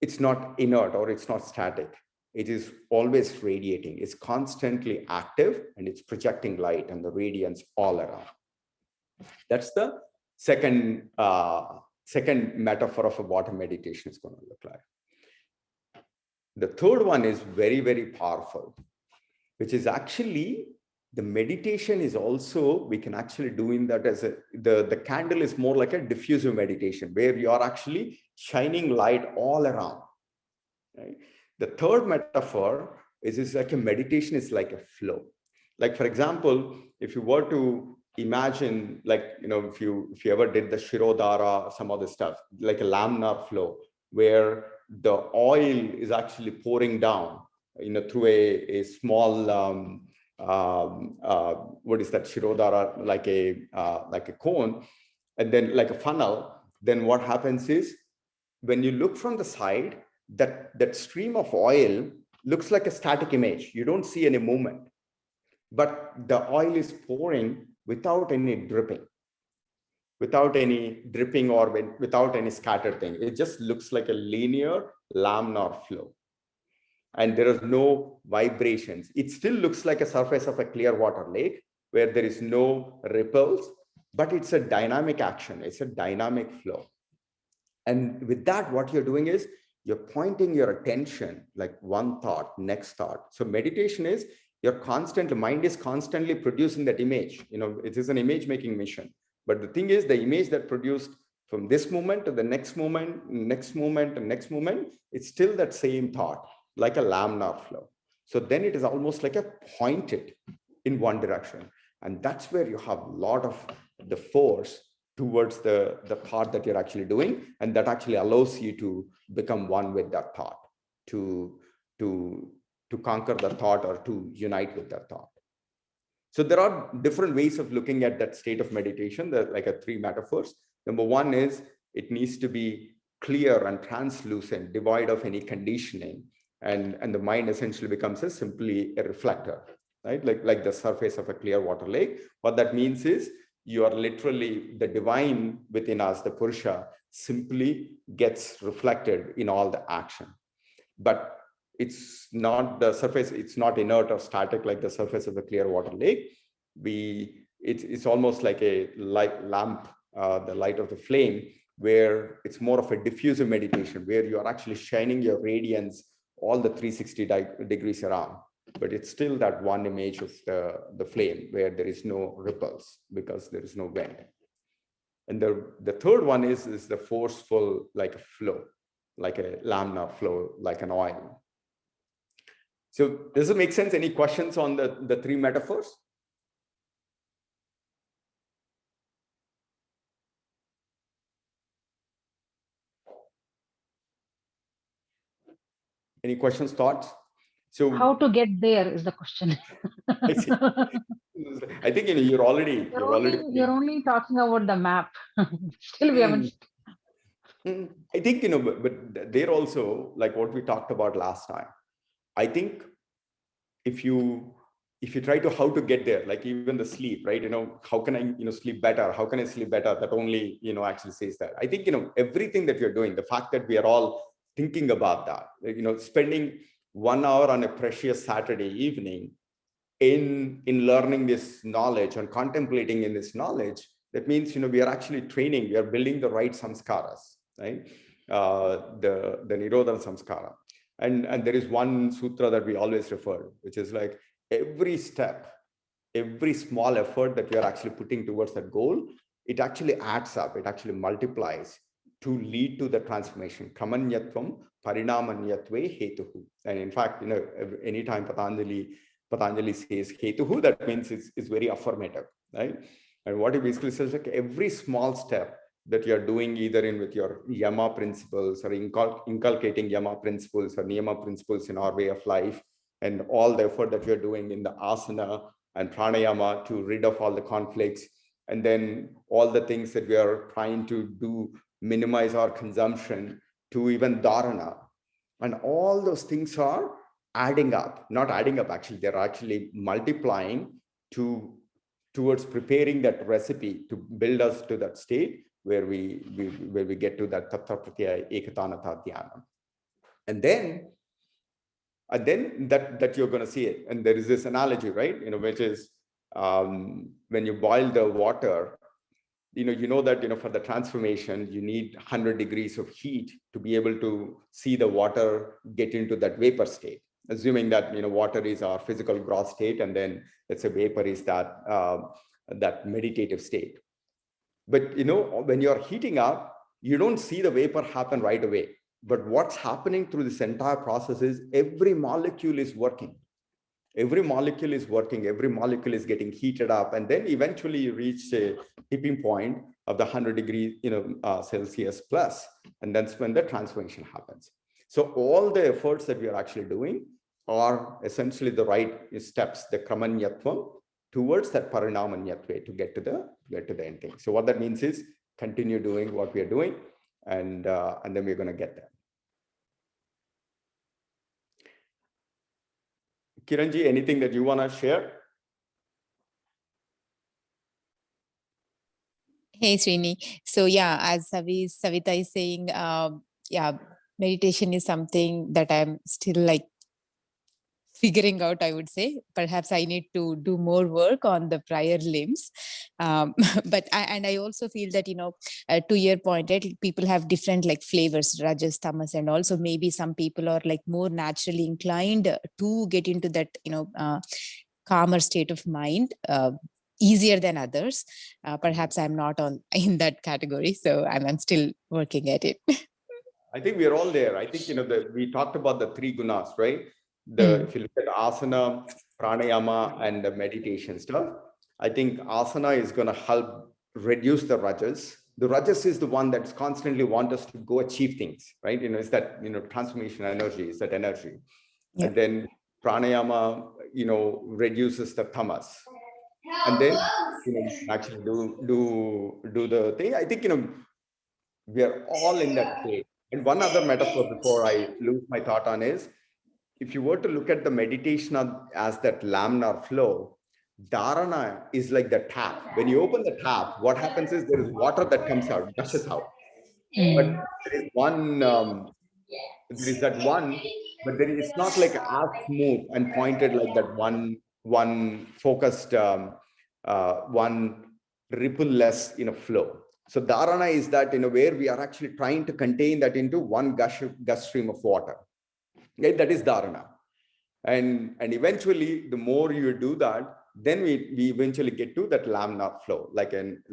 inert or it's not static. It is always radiating. It's constantly active and it's projecting light and the radiance all around. That's the second metaphor of what a meditation is going to look like. The third one is very, very powerful, which is actually the meditation is also, we can actually do in that as the candle is more like a diffusive meditation where you are actually shining light all around. Right? The third metaphor is like a meditation is like a flow. Like, for example, if you were to imagine, like, if you ever did the Shirodhara, some other stuff, like a laminar flow, where the oil is actually pouring down, through a small, what is that, Shirodhara, like a cone, and then like a funnel. Then what happens is, when you look from the side, that stream of oil looks like a static image. You don't see any movement, but the oil is pouring without any dripping or without any scattered thing. It just looks like a linear laminar flow. And there are no vibrations. It still looks like a surface of a clear water lake where there is no ripples, but it's a dynamic action. It's a dynamic flow. And with that, what you're doing is you're pointing your attention like one thought, next thought. So meditation is mind is constantly producing that image. It is an image making mission. But the thing is, the image that produced from this moment to the next moment, next moment, and next moment, it's still that same thought, like a laminar flow. So then it is almost like a pointed in one direction. And that's where you have a lot of the force towards the thought that you're actually doing. And that actually allows you to become one with that thought, to conquer the thought or to unite with that thought. So there are different ways of looking at that state of meditation. There are like 3 metaphors. Number one is it needs to be clear and translucent, devoid of any conditioning. And the mind essentially becomes simply a reflector, right? Like the surface of a clear water lake. What that means is you are literally, the divine within us, the Purusha, simply gets reflected in all the action. But it's not the surface, it's not inert or static like the surface of a clear water lake. It's almost like a light lamp, the light of the flame, where it's more of a diffusive meditation, where you are actually shining your radiance all the 360 degrees around. But it's still that one image of the flame where there is no ripples because there is no wind. And the third one is the forceful, like a flow, like a laminar flow, like an oil. So does it make sense? Any questions on the 3 metaphors? Any questions, thoughts? So how to get there is the question. I think you're already only talking about the map. Still we haven't. I think but they're also like what we talked about last time. I think if you try to how to get there, like even the sleep, right? How can I sleep better? How can I sleep better? That only actually says that. I think everything that you're doing, the fact that we are all thinking about that, like, spending 1 hour on a precious Saturday evening in learning this knowledge and contemplating in this knowledge, that means we are actually training, we are building the right samskaras, right? The nirodhana samskara. And there is one sutra that we always refer, which is like every step, every small effort that we are actually putting towards that goal, it actually adds up, it actually multiplies to lead to the transformation. Kramanyatvam parinamanyatve hetuhu. And in fact, anytime Patanjali says hetuhu, that means it's very affirmative, right? And what he basically says, like every small step that you're doing either with your yama principles or inculcating yama principles or niyama principles in our way of life, and all the effort that you're doing in the asana and pranayama to rid of all the conflicts, and then all the things that we are trying to do, minimize our consumption, to even dharana. And all those things are adding up, not adding up, actually, they're actually multiplying towards preparing that recipe to build us to that state where we get to that tattva pratyaya ekatanata dhyana. And then that you're going to see it. And there is this analogy, right? Which is when you boil the water, that for the transformation you need 100 degrees of heat to be able to see the water get into that vapor state, assuming that water is our physical gross state, and then let's say vapor is that meditative state. But when you're heating up, you don't see the vapor happen right away. But what's happening through this entire process is every molecule is working. Every molecule is working, every molecule is getting heated up, and then eventually you reach a tipping point of the 100 degrees Celsius plus, and that's when the transformation happens. So all the efforts that we are actually doing are essentially the right steps, the kramanyatvam, towards that parinamanyatve, to get to the end thing. So what that means is continue doing what we are doing, and then we're going to get there. Kiranji, anything that you want to share? Hey, Srini. So yeah, as Savita is saying, meditation is something that I'm still like figuring out, I would say. Perhaps I need to do more work on the prior limbs. But I also feel that, to your point, right, people have different like flavors, rajas, tamas, and also maybe some people are like more naturally inclined to get into that, calmer state of mind. Easier than others. Perhaps I'm not in that category, so I'm still working at it. I think we are all there. I think, we talked about the three gunas, right? If you look at asana, pranayama, and the meditation stuff, I think asana is going to help reduce the rajas. The rajas is the one that's constantly want us to go achieve things, right? It's that, transformation energy, is that energy. Yeah. And then pranayama, reduces the tamas. And then, actually do the thing. I think, we are all in that state. And one other metaphor before I lose my thought on is, if you were to look at the meditation as that laminar flow, Dharana is like the tap. When you open the tap, what happens is there is water that comes out, gushes out. But there is one, there is that one, but then it's not like as smooth and pointed like that one focused, one ripple-less flow. So dharana is that where we are actually trying to contain that into one gush stream of water. Right? That is dharana. And eventually, the more you do that, then we eventually get to that laminar flow, like an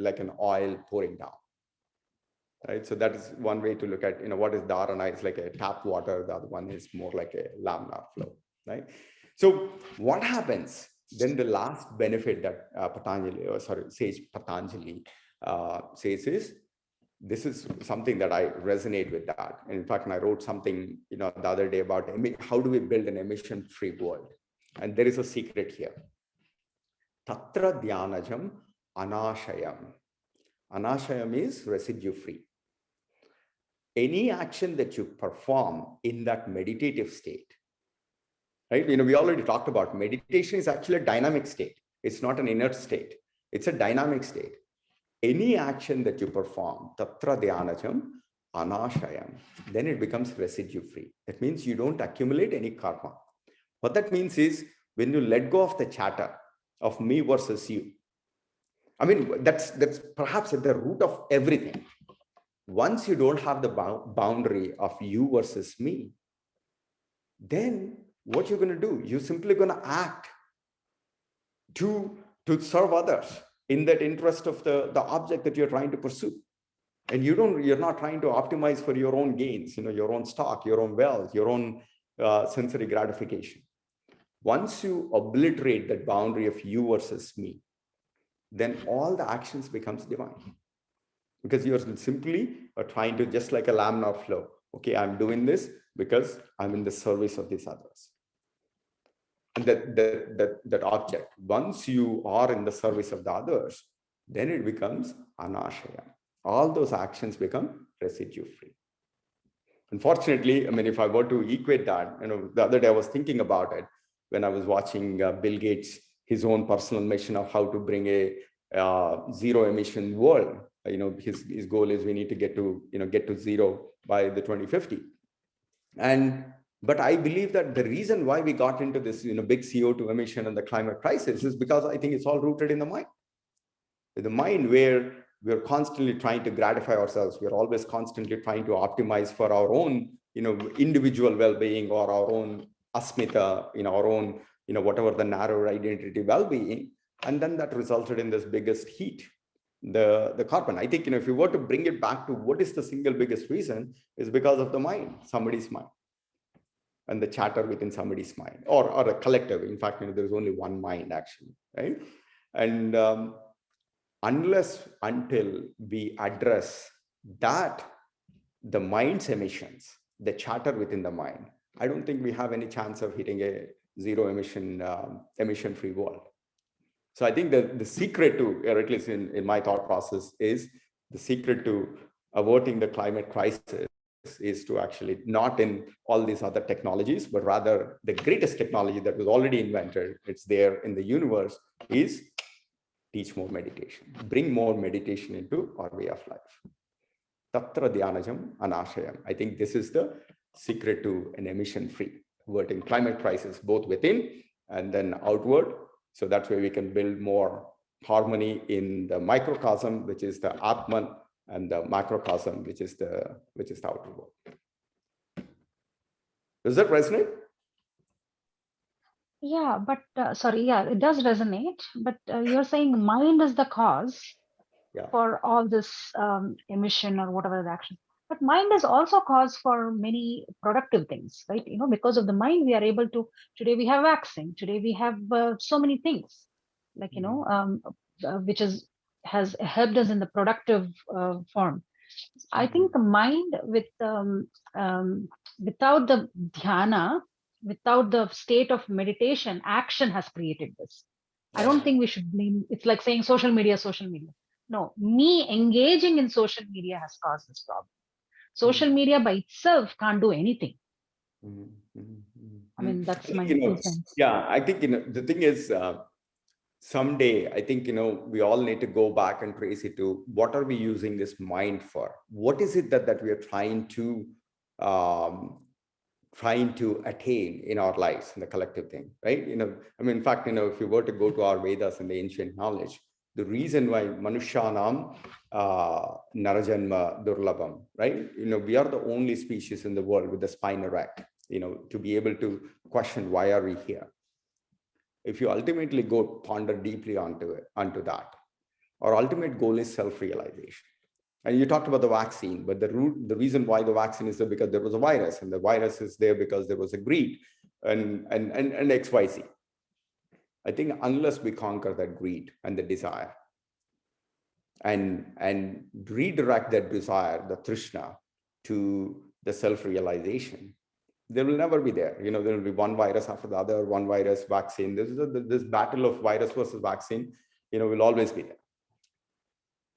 oil pouring down. Right? So that is one way to look at what is dharana. It's like a tap water. The other one is more like a laminar flow. Right? So what happens then? The last benefit that Sage Patanjali says is, this is something that I resonate with that. And in fact, I wrote something the other day about how do we build an emission-free world. And there is a secret here. Tatra dhyanajam anashayam. Anashayam is residue-free. Any action that you perform in that meditative state, right? We already talked about meditation is actually a dynamic state. It's not an inert state. It's a dynamic state. Any action that you perform, tatra dhyanajam anashayam, then it becomes residue-free. That means you don't accumulate any karma. What that means is, when you let go of the chatter of me versus you, I mean, that's perhaps at the root of everything. Once you don't have the boundary of you versus me, then what you're going to do? You're simply going to act to serve others in that interest of the object that you're trying to pursue. And you're not trying to optimize for your own gains, your own stock, your own wealth, your own sensory gratification. Once you obliterate that boundary of you versus me, then all the actions becomes divine. Because you're simply trying to, just like a laminar flow. Okay, I'm doing this because I'm in the service of these others. And that object, once you are in the service of the others, then it becomes anashaya. All those actions become residue-free. Unfortunately, I mean, if I were to equate that, the other day I was thinking about it when I was watching Bill Gates, his own personal mission of how to bring a zero emission world. His goal is we need to get to zero by the 2050. But I believe that the reason why we got into this, big CO2 emission and the climate crisis is because I think it's all rooted in the mind. The mind, where we're constantly trying to gratify ourselves. We're always constantly trying to optimize for our own, individual well-being, or our own asmita, our own, whatever the narrow identity well-being. And then that resulted in this biggest heat, the carbon. I think, if you were to bring it back to what is the single biggest reason, is because of the mind, somebody's mind, and the chatter within somebody's mind, or a collective. In fact, there's only one mind actually, right? And until we address that, the mind's emissions, the chatter within the mind, I don't think we have any chance of hitting a zero emission-free world. So I think that the secret to, or at least in my thought process, is the secret to averting the climate crisis is to actually not in all these other technologies, but rather the greatest technology that was already invented, it's there in the universe, is teach more meditation, bring more meditation into our way of life. Tatra dhyanajam anashayam. I think this is the secret to an emission-free averting climate crisis, both within and then outward. So that's where we can build more harmony in the microcosm, which is the Atman, and the macrocosm, which is the outer world. Does that resonate? Yeah, but sorry, yeah, it does resonate. But you're saying mind is the cause for all this emission or whatever the action. But mind is also cause for many productive things, right? You know, because of the mind, we are able to. Today we have vaccine. Today we have so many things, like you know, which has helped us in the productive form. I think the mind without the dhyana, without the state of meditation, action has created this. I don't think we should blame. It's like saying social media, social media. No, me engaging in social media has caused this problem. Social media by itself can't do anything. I mean, that's my 2 cents. Yeah, I think the thing is, someday I think we all need to go back and trace it to what are we using this mind for? What is it that we are trying to attain in our lives, in the collective thing, right? I mean, in fact, if you were to go to our Vedas and the ancient knowledge, the reason why Manushyanam Narajanma Durlabham, right? We are the only species in the world with the spine erect, to be able to question why are we here. If you ultimately go ponder deeply onto that, our ultimate goal is self-realization. And you talked about the vaccine, but the reason why the vaccine is there because there was a virus, and the virus is there because there was a greed and XYZ. I think unless we conquer that greed and the desire and redirect that desire, the Trishna, to the self-realization, there will never be there. There will be one virus after the other, one virus, vaccine. This battle of virus versus vaccine, will always be there.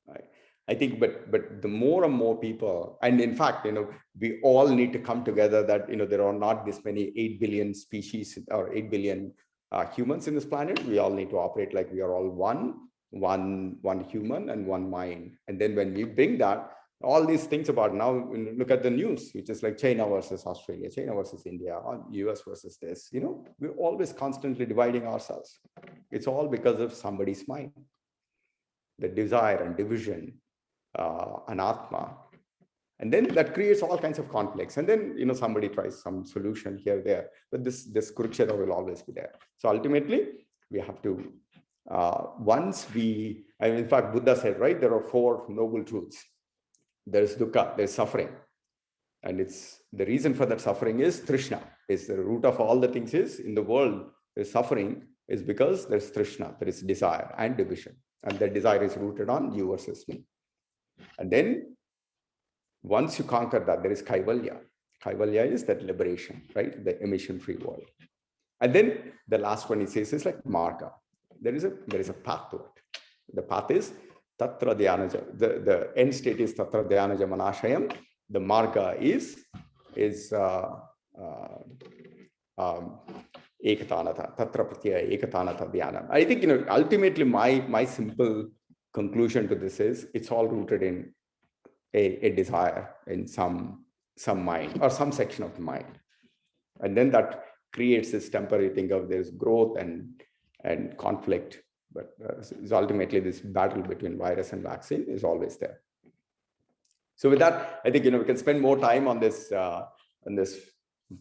Right? I think, but the more and more people, and in fact, we all need to come together that, there are not this many 8 billion species or 8 billion humans in this planet. We all need to operate like we are all one human and one mind. And then when we bring that, all these things about now, look at the news, which is like China versus Australia, China versus India, or US versus this, we're always constantly dividing ourselves. It's all because of somebody's mind, the desire and division, anatma. And then that creates all kinds of conflicts. And then, somebody tries some solution here, there, but this Kurukshetra will always be there. So ultimately, we have to, in fact, Buddha said, right, there are 4 noble truths. There's dukkha, there's suffering. And it's the reason for that suffering is Trishna. Is the root of all the things is in the world, there's suffering is because there's Trishna, there is desire and division. And that desire is rooted on you versus me. And then once you conquer that, there is Kaivalya. Kaivalya is that liberation, right? The emission-free world. And then the last one he says is like Marga. There is a path to it. The path is Tatra Dhyanaja. The end state is Tatra Dhyanaja Manashayam. The Marga is Ekatanatha, Tatra Pratyaya Ekatanatha Dhyana. I think, ultimately my simple conclusion to this is it's all rooted in a desire in some mind or some section of the mind. And then that creates this temporary thing of there's growth and conflict. But ultimately this battle between virus and vaccine is always there. So with that, I think, we can spend more time on this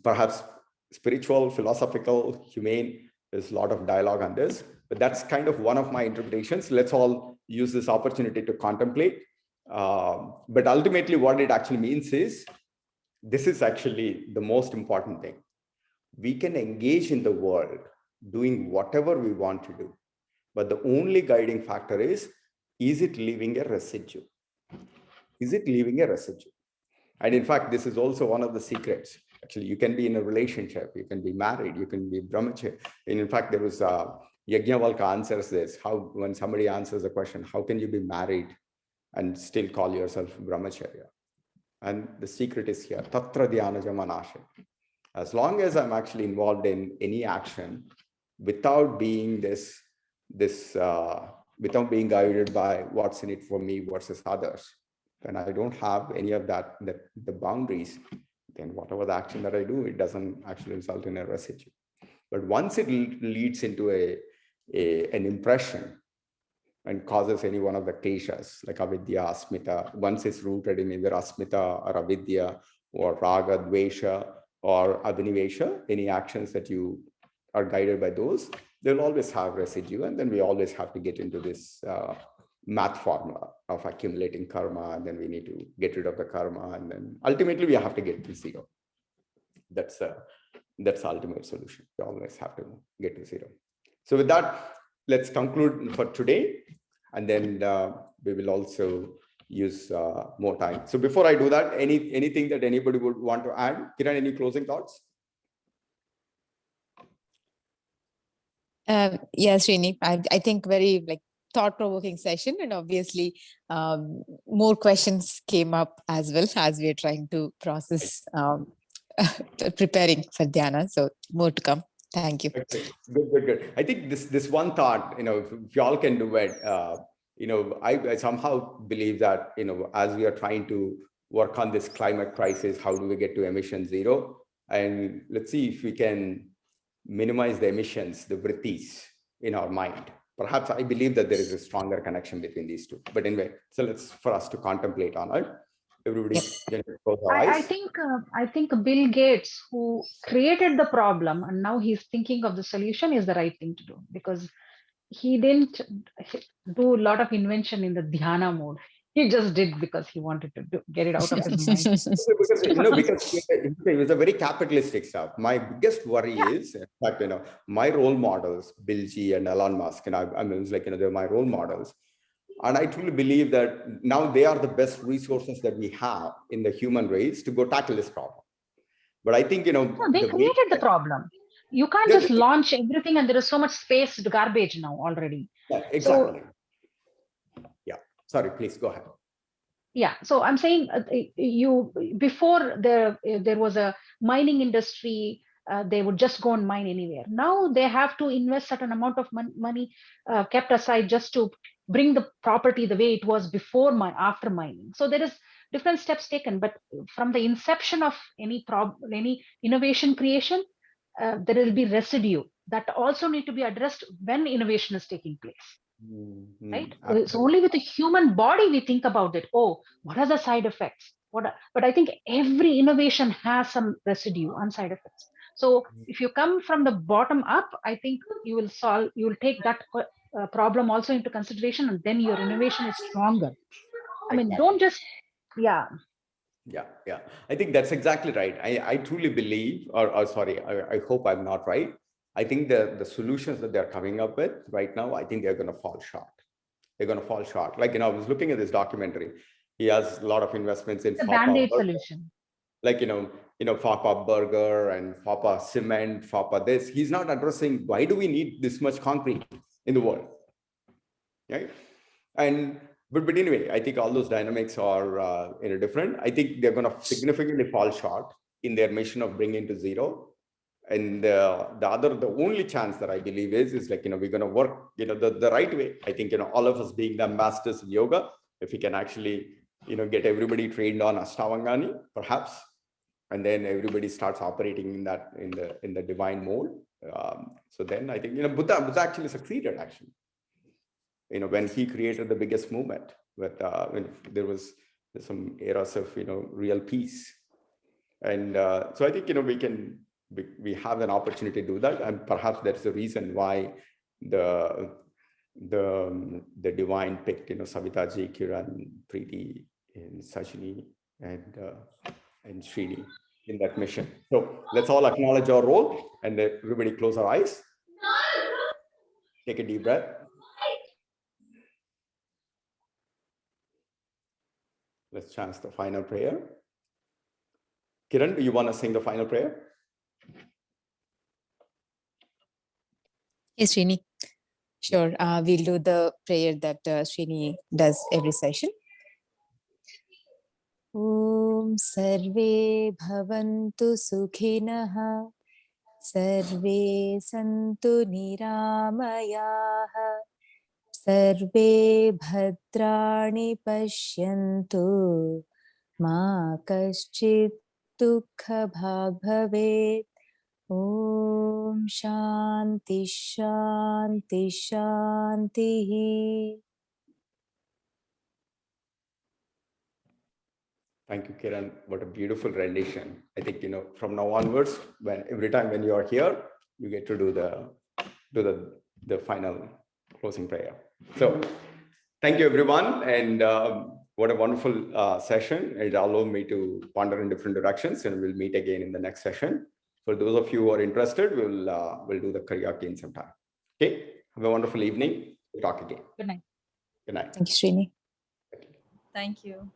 perhaps spiritual, philosophical, humane. There's a lot of dialogue on this, but that's kind of one of my interpretations. Let's all use this opportunity to contemplate. But ultimately what it actually means is, this is actually the most important thing. We can engage in the world doing whatever we want to do. But the only guiding factor is it leaving a residue? Is it leaving a residue? And in fact, this is also one of the secrets. Actually, you can be in a relationship, you can be married, you can be brahmacharya. And in fact, there was Yajnavalkya answers this. How, when somebody answers the question, how can you be married and still call yourself brahmacharya? And the secret is here, Tatra Dhyanaja Manasha. As long as I'm actually involved in any action without being without being guided by what's in it for me versus others, then I don't have any of that, the boundaries, then whatever the action that I do, it doesn't actually result in a residue. But once it leads into an impression and causes any one of the kleshas, like avidya, asmita, once it's rooted in either asmita or avidya or raga, dvesha or adhinivesha, any actions that you are guided by those, they'll always have residue. And then we always have to get into this math formula of accumulating karma, and then we need to get rid of the karma, and then ultimately we have to get to zero. That's the ultimate solution. We always have to get to zero. So with that, let's conclude for today, and then we will also use more time. So before I do that, anything that anybody would want to add? Kiran, any closing thoughts? Yes, Srini, I think very thought-provoking session, and obviously more questions came up as well as we're trying to process preparing for Dhyana. So more to come. Thank you. Okay. Good. I think this one thought, if y'all can do it, I somehow believe that, as we are trying to work on this climate crisis, how do we get to emission zero? And let's see if we can minimize the emissions, the vrittis in our mind. Perhaps I believe that there is a stronger connection between these two. But anyway, so let's for us to contemplate on it. Everybody can close our eyes. I think Bill Gates, who created the problem and now he's thinking of the solution, is the right thing to do, because he didn't do a lot of invention in the Dhyana mode. He just did because he wanted to get it out of his mind. Because it was a very capitalistic stuff. My biggest worry is, in fact, my role models, Bill G and Elon Musk, and I mean, it's like, they're my role models. And I truly believe that now they are the best resources that we have in the human race to go tackle this problem. But I think, no, they created the problem. You can't just launch everything, and there is so much space to garbage now already. Yeah, exactly. So, yeah. Sorry, please go ahead. Yeah. So I'm saying before there was a mining industry, they would just go and mine anywhere. Now they have to invest certain amount of money kept aside just to bring the property the way it was before after mining. So there is different steps taken, but from the inception of any innovation creation, there will be residue that also need to be addressed when innovation is taking place. Right? Absolutely. So only with the human body we think about it. Oh, what are the side effects? But I think every innovation has some residue on side effects. So if you come from the bottom up, I think you will take that problem also into consideration, and then your innovation is stronger. I mean, don't just, yeah. I think that's exactly right. I truly believe, or sorry, I hope I'm not right. I think the solutions that they're coming up with right now, I think they're going to fall short. They're going to fall short. Like, I was looking at this documentary. He has a lot of investments in the Band-Aid solution. Like, Fapa burger and Fapa cement, Fapa this. He's not addressing why do we need this much concrete in the world, right? But anyway, I think all those dynamics are different. I think they're going to significantly fall short in their mission of bringing to zero. And the only chance that I believe is like, we're going to work, the right way. I think, all of us being the masters in yoga, if we can actually, get everybody trained on Ashtavangani, perhaps, and then everybody starts operating in that, in the divine mode. So then I think, Buddha actually succeeded actually. When he created the biggest movement with, when there was some eras of, real peace. And so I think, we have an opportunity to do that, and perhaps that's the reason why the divine picked, Savitaji, Kiran, Preeti, and Sajini, and Srini in that mission. So let's all acknowledge our role, and everybody close our eyes. Take a deep breath. Let's chant the final prayer. Kiran, do you want to sing the final prayer? Yes, Srini. Sure. We'll do the prayer that Srini does every session. Om Sarve Bhavantu Sukhinaha Sarve Santu Niramayaha Sarve Bhadrani Pashyantu Ma Kaschit dukha bhag bhavet. Om Shanti Shanti Shanti. Thank you, Kiran. What a beautiful rendition. I think, from now onwards, every time when you are here, you get to do the final closing prayer. So thank you, everyone. And what a wonderful session. It allowed me to ponder in different directions, and we'll meet again in the next session. For those of you who are interested, we'll do the karaoke in some time. Okay. Have a wonderful evening. We'll talk again. Good night. Good night. Thank you, Srini. Thank you.